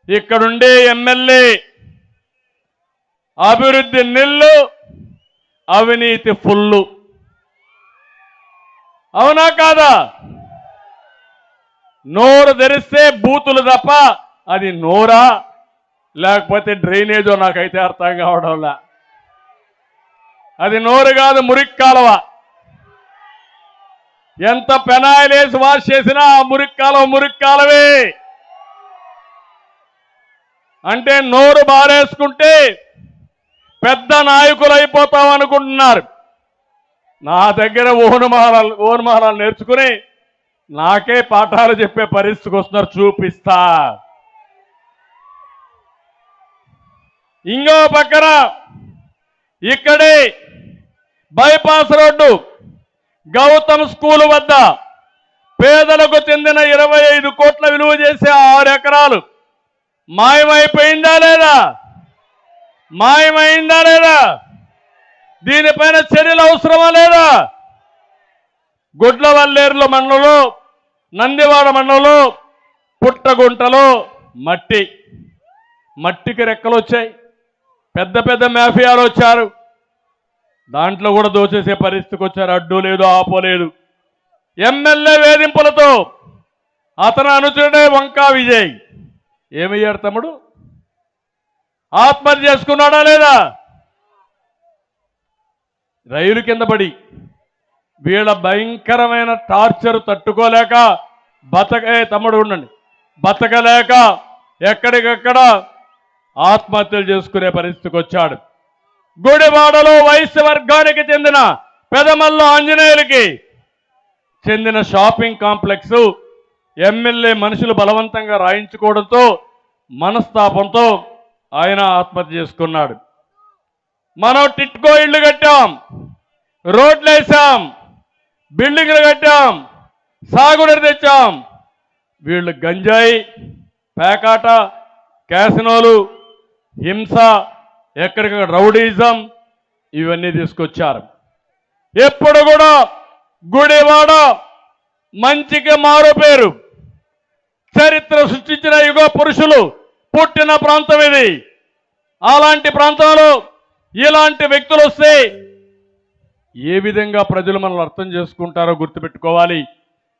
ఇక్కడుండే ఎమ్మెల్యే అభివృద్ధి నిల్లు, అవినీతి ఫుల్లు. అవునా కాదా? నోరు తెరిస్తే బూతులు తప్ప అది నోరా లేకపోతే డ్రైనేజో నాకైతే అర్థం కావడంలా. అది నోరు కాదు, మురిక్కాలవ. ఎంత పెనాయిలేసి వాష్ చేసినా ఆ మురిక్కాలవే. అంటే నోరు బారేసుకుంటే పెద్ద నాయకులు అయిపోతాం అనుకుంటున్నారు. నా దగ్గర ఓనుమానాలు నేర్చుకుని నాకే పాఠాలు చెప్పే పరిస్థితికి వస్తున్నారు. చూపిస్తా. ఇంకో పక్కన ఇక్కడే బైపాస్ రోడ్డు గౌతమ్ స్కూల్ వద్ద పేదలకు చెందిన 25 కోట్ల విలువ చేసే 6 ఎకరాలు మాయమైపోయిందా లేదా? దీనిపైన చర్యలు అవసరమా లేదా? గుడ్లవల్లేరుల మండలంలో, నందివాడ మండలంలో పుట్టగుంటలో మట్టికి రెక్కలు వచ్చాయి. పెద్ద పెద్ద మాఫియాలు వచ్చారు. దాంట్లో కూడా దోచేసే పరిస్థితికి వచ్చారు. అడ్డు లేదు, ఆపోలేదు. ఎమ్మెల్యే వేధింపులతో అతను అనుచరుడే వంకా విజయ్ ఏమయ్యాడు తమ్ముడు? ఆత్మహత్య చేసుకున్నాడా లేదా? రైలు కింద పడి వీళ్ళ భయంకరమైన టార్చర్ తట్టుకోలేక బతకలేక ఎక్కడికక్కడ ఆత్మహత్యలు చేసుకునే పరిస్థితికి వచ్చాడు. గుడివాడలో వైశ్య వర్గానికి చెందిన పెదమల్ల ఆంజనేయులకి చెందిన షాపింగ్ కాంప్లెక్స్ ఎమ్మెల్యే మనుషులు బలవంతంగా రాయించుకోవడంతో మనస్తాపంతో ఆయన ఆత్మహత్య చేసుకున్నాడు. మనం టిట్కో ఇళ్లు కట్టాం, రోడ్లు వేసాం, బిల్డింగ్లు కట్టాం, సాగునీరు తెచ్చాం. వీళ్ళు గంజాయి, పేకాట, క్యాసినోలు, హింస, ఎక్కడికక్కడ రౌడీజం ఇవన్నీ తీసుకొచ్చారు. ఎప్పుడు కూడా గుడివాడ మంచికి మారు పేరు. చరిత్ర సృష్టించిన యుగ పురుషులు పుట్టిన ప్రాంతం ఇది. అలాంటి ప్రాంతంలో ఇలాంటి వ్యక్తులు వస్తే ఏ విధంగా ప్రజలు మనల్ని అర్థం చేసుకుంటారో గుర్తుపెట్టుకోవాలి.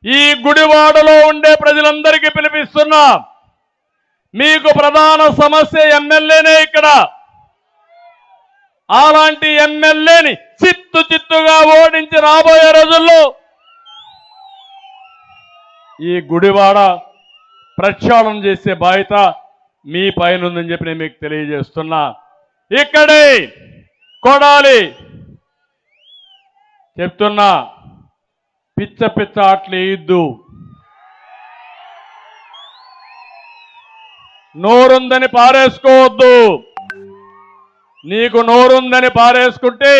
ఈ గుడివాడలో ఉండే ప్రజలందరికీ పిలిపిస్తున్నా, మీకు ప్రధాన సమస్య ఎమ్మెల్యేనే ఇక్కడ. అలాంటి ఎమ్మెల్యేని చిత్తుగా ఓడించి రాబోయే రోజుల్లో ఈ గుడివాడ ప్రక్షాళన చేసే బాధ్యత మీ పైన ఉందని చెప్పి నేను మీకు తెలియజేస్తున్నా. ఇక్కడే కొడాలి చెప్తున్నా, పిచ్చ ఆటలు వేయద్దు. నోరుందని పారేసుకోవద్దు. నీకు నోరుందని పారేసుకుంటే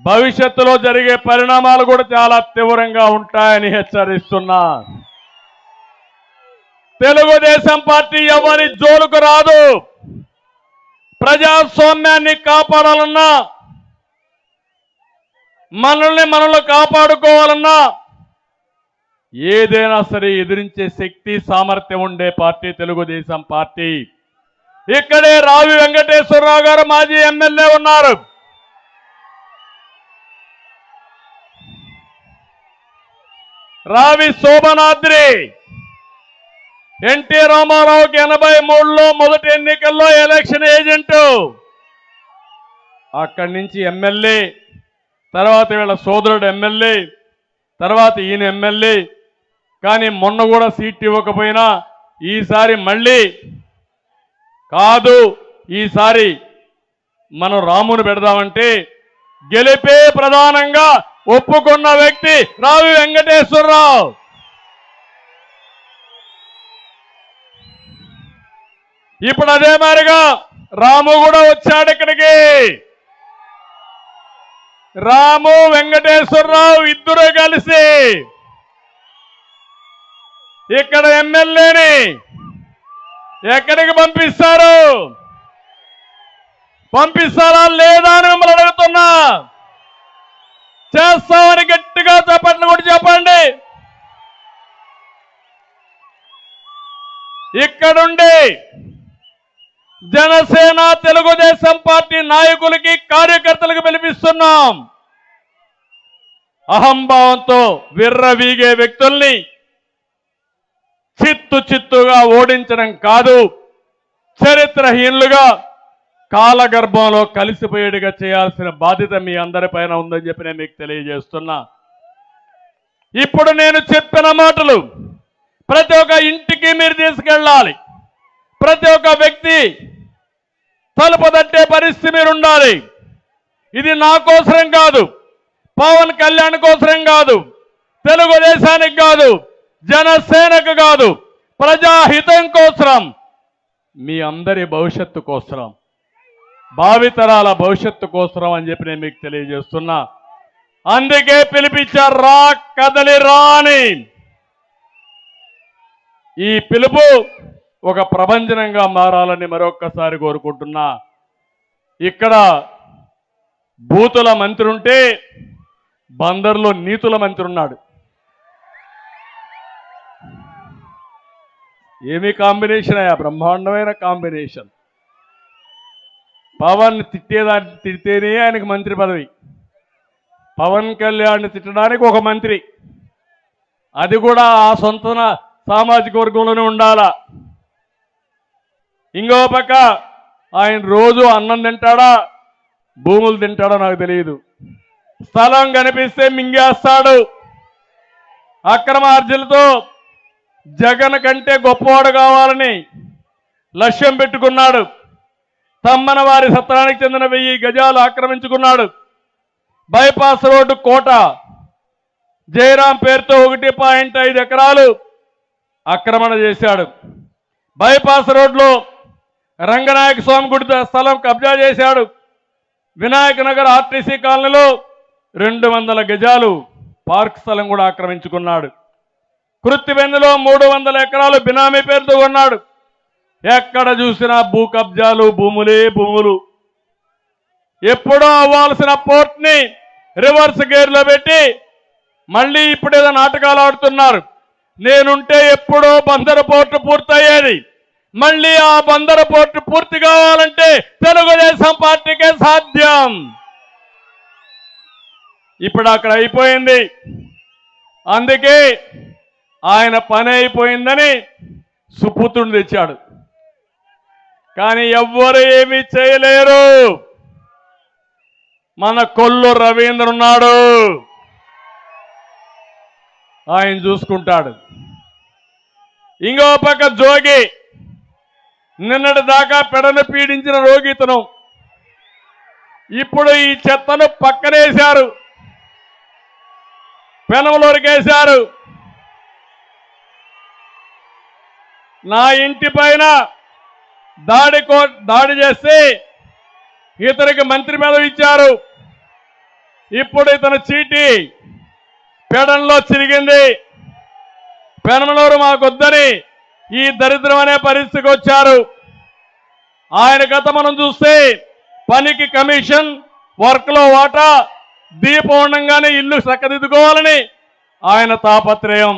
భవిష్యత్తులో జరిగే పరిణామాలు కూడా చాలా తీవ్రంగా ఉంటాయని హెచ్చరిస్తున్నా. తెలుగుదేశం పార్టీ ఎవరి జోలుకు రాదు. ప్రజాస్వామ్యాన్ని కాపాడాలన్నా, మనల్ని కాపాడుకోవాలన్నా ఏదైనా సరే ఎదిరించే శక్తి, సామర్థ్యం ఉండే పార్టీ తెలుగుదేశం పార్టీ. ఇక్కడే రావి వెంకటేశ్వరరావు గారు మాజీ ఎమ్మెల్యే ఉన్నారు. రావి శోభనాద్రి ఎన్టీ రామారావుకి 83లో మొదటి ఎన్నికల్లో ఎలక్షన్ ఏజెంటు. అక్కడి నుంచి ఎమ్మెల్యే, తర్వాత వీళ్ళ సోదరుడు ఎమ్మెల్యే, తర్వాత ఈయన ఎమ్మెల్యే. కానీ మొన్న కూడా సీట్ ఇవ్వకపోయినా ఈసారి మళ్ళీ కాదు, ఈసారి మనం రాముని పెడదామంటే గెలిపే ప్రధానంగా ఒప్పుకున్న వ్యక్తి రావి వెంకటేశ్వరరావు. ఇప్పుడు అదే మారిగా రాము కూడా వచ్చాడు ఇక్కడికి. రాము, వెంకటేశ్వరరావు ఇద్దరు కలిసి ఇక్కడ ఎమ్మెల్యేని ఎక్కడికి పంపిస్తారా లేదా అని మిమ్మల్ని అడుగుతున్నా. చేస్తామని గట్టిగా చెప్పండి కూడా చెప్పండి. ఇక్కడుండి జనసేన తెలుగుదేశం పార్టీ నాయకులకి కార్యకర్తలకు పిలిపిస్తున్నాం. అహంభావంతో విర్రవీగే వ్యక్తుల్ని చిత్తుగా ఓడించడం కాదు, చరిత్రహీనులుగా కాలగర్భంలో కలిసిపోయేట్టుగా చేయాల్సిన బాధ్యత మీ అందరిపైన ఉందని చెప్పి నేను మీకు తెలియజేస్తున్నా. ఇప్పుడు నేను చెప్పిన మాటలు ప్రతి ఒక్క ఇంటికి మీరు తీసుకెళ్ళాలి. ప్రతి ఒక్క వ్యక్తి తలుపు తట్టే పరిస్థితి మీరు ఉండాలి. ఇది నా కోసరం కాదు, పవన్ కళ్యాణ్ కోసరం కాదు, తెలుగుదేశానికి కాదు, జనసేనకు కాదు, ప్రజాహితం కోసరం, మీ అందరి భవిష్యత్తు కోసరం, భావితరాల భవిష్యత్తు కోసరం అని చెప్పి నేను మీకు తెలియజేస్తున్నా. అందుకే పిలిపించారు, రా కదలి రాని. ఈ పిలుపు ఒక ప్రభంజనంగా మారాలని మరొక్కసారి కోరుకుంటున్నా. ఇక్కడ బూతుల మంత్రి ఉంటే బందర్లో నీతుల మంత్రి ఉన్నాడు. ఏమి కాంబినేషన్ అయ్యా, బ్రహ్మాండమైన కాంబినేషన్. పవన్ తిట్టేదాన్ని తిడితేనే ఆయనకు మంత్రి పదవి, పవన్ కళ్యాణ్ తిట్టడానికి ఒక మంత్రి, అది కూడా ఆ సొంత సామాజిక వర్గంలోనే ఉండాలా. ఇంకో పక్క ఆయన రోజు అన్నం తింటాడా భూములు తింటాడో నాకు తెలియదు. స్థలం కనిపిస్తే మింగేస్తాడు. అక్రమ అర్జీలతో జగన్ కంటే గొప్పవాడు కావాలని లక్ష్యం పెట్టుకున్నాడు. తమ్మన వారి సత్రానికి చెందిన 1000 గజాలు ఆక్రమించుకున్నాడు. బైపాస్ రోడ్డు కోట జయరాం పేరుతో 1.5 ఎకరాలు ఆక్రమణ చేశాడు. బైపాస్ రోడ్లో రంగనాయక స్వామి గుడి స్థలం కబ్జా చేశాడు. వినాయక నగర్ ఆర్టీసీ కాలనీలో 200 గజాలు పార్క్ స్థలం కూడా ఆక్రమించుకున్నాడు. కృత్తివెన్నులో 300 ఎకరాలు బినామీ పేరుతో కొన్నాడు. ఎక్కడ చూసినా భూ కబ్జాలు, భూములే భూములు. ఎప్పుడో అవ్వాల్సిన పోర్ట్ని రివర్స్ గేర్లో పెట్టి మళ్ళీ ఇప్పుడేదో నాటకాలు ఆడుతున్నారు. నేనుంటే ఎప్పుడో బందరు పోర్టు పూర్తయ్యేది. మళ్ళీ ఆ బందరు పోర్టు పూర్తి కావాలంటే తెలుగుదేశం పార్టీకే సాధ్యం. ఇప్పుడు అక్కడ అయిపోయింది. అందుకే ఆయన పని అయిపోయిందని సుపుత్రుని తెచ్చాడు. కానీ ఎవ్వరు ఏమీ చేయలేరు. మన కొల్లు రవీంద్ర ఉన్నాడు, ఆయన చూసుకుంటాడు. ఇంకో పక్క జోగి, నిన్నటి దాకా పెడను పీడించిన రోగితను ఇప్పుడు ఈ చెత్తను పక్కనేశారు, పెనమలోరికేశారు. నా ఇంటి పైన దాడి చేస్తే ఇతనికి మంత్రి పదవి ఇచ్చారు. ఇప్పుడు ఇతను చీటీ పెడంలో చిరిగింది. పెనమలూరు మాకొద్దని ఈ దరిద్రం అనే పరిస్థితికి వచ్చారు. ఆయన గత మనం చూస్తే పనికి కమిషన్, వర్క్లో వాటా, దీపం ఉండంగానే ఇల్లు చక్కదిద్దుకోవాలని ఆయన తాపత్రయం.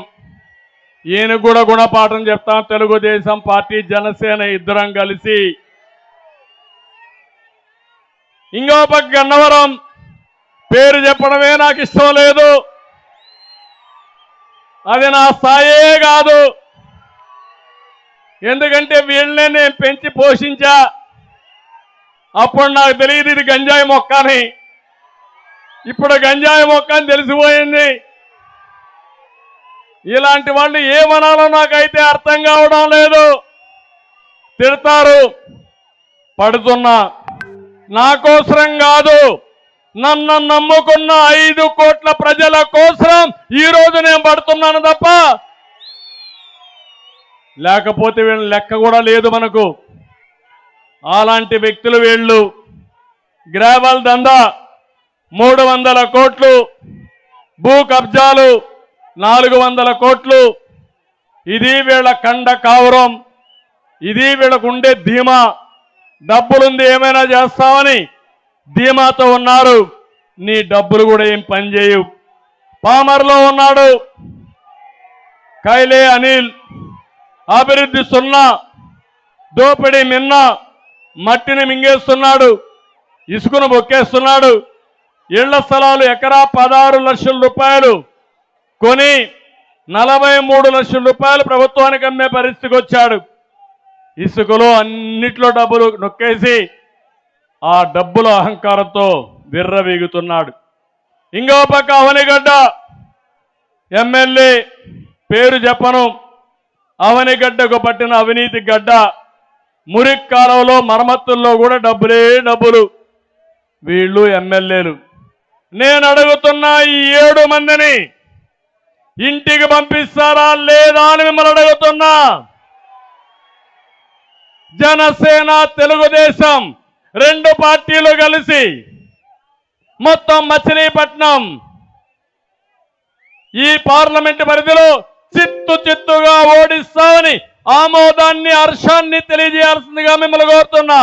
ఈయన కూడా గుణపాఠం చెప్తాం. తెలుగుదేశం పార్టీ జనసేన ఇద్దరం కలిసి. ఇంకో పక్క గన్నవరం, పేరు చెప్పడమే నాకు ఇష్టం లేదు, అది నా స్థాయే కాదు. ఎందుకంటే వీళ్ళనే నేను పెంచి పోషించా. అప్పుడు నాకు తెలియదు ఇది గంజాయి మొక్క అని. ఇప్పుడు గంజాయి మొక్క అని తెలిసిపోయింది. ఇలాంటి వాళ్ళు ఏమనాలో నాకైతే అర్థం కావడం లేదు. తిడతారు, పడుతున్నా. నా కోసరం కాదు, నన్ను నమ్ముకున్న 5 కోట్ల ప్రజల కోసం ఈరోజు నేను పడుతున్నాను తప్ప లేకపోతే వీళ్ళ లెక్క కూడా లేదు మనకు. అలాంటి వ్యక్తులు వీళ్ళు. గ్రావెల్ దందా 300 కోట్లు, భూ కబ్జాలు 400 కోట్లు. ఇది వీళ్ళ కండ కావరం, ఇది వీళ్ళకు ఉండే ధీమా. డబ్బులుంది ఏమైనా చేస్తామని ధీమాతో ఉన్నారు. నీ డబ్బులు కూడా ఏం పనిచేయవు. పామర్లో ఉన్నాడు కైలే అనిల్, అభివృద్ధి 0, దోపిడీ మిన్న, మట్టిని మింగేస్తున్నాడు, ఇసుకను బొక్కేస్తున్నాడు. ఇళ్ల స్థలాలు ఎకరా 16 లక్షల రూపాయలు కొని 43 లక్షల రూపాయలు ప్రభుత్వానికి అమ్మే పరిస్థితికి వచ్చాడు. ఇసుకలో అన్నిట్లో డబ్బులు నొక్కేసి ఆ డబ్బుల అహంకారంతో విర్రవీగుతున్నాడు. ఇంకో పక్క అవనిగడ్డ ఎమ్మెల్యే పేరు చెప్పను, అవనిగడ్డకు పట్టిన అవినీతి గడ్డ. మురికి కాలంలో మరమ్మతుల్లో కూడా డబ్బులే డబ్బులు. వీళ్ళు ఎమ్మెల్యేలు. నేను అడుగుతున్నా, ఈ 7 మందిని ఇంటికి పంపిస్తారా లేదా అని మిమ్మల్ని అడుగుతున్నా. జనసేన తెలుగుదేశం 2 పార్టీలు కలిసి మొత్తం మచిలీపట్నం ఈ పార్లమెంట్ పరిధిలో చిత్తుగా ఓడిస్తామని ఆమోదాన్ని, హర్షాన్ని తెలియజేయాల్సిందిగా మిమ్మల్ని కోరుతున్నా.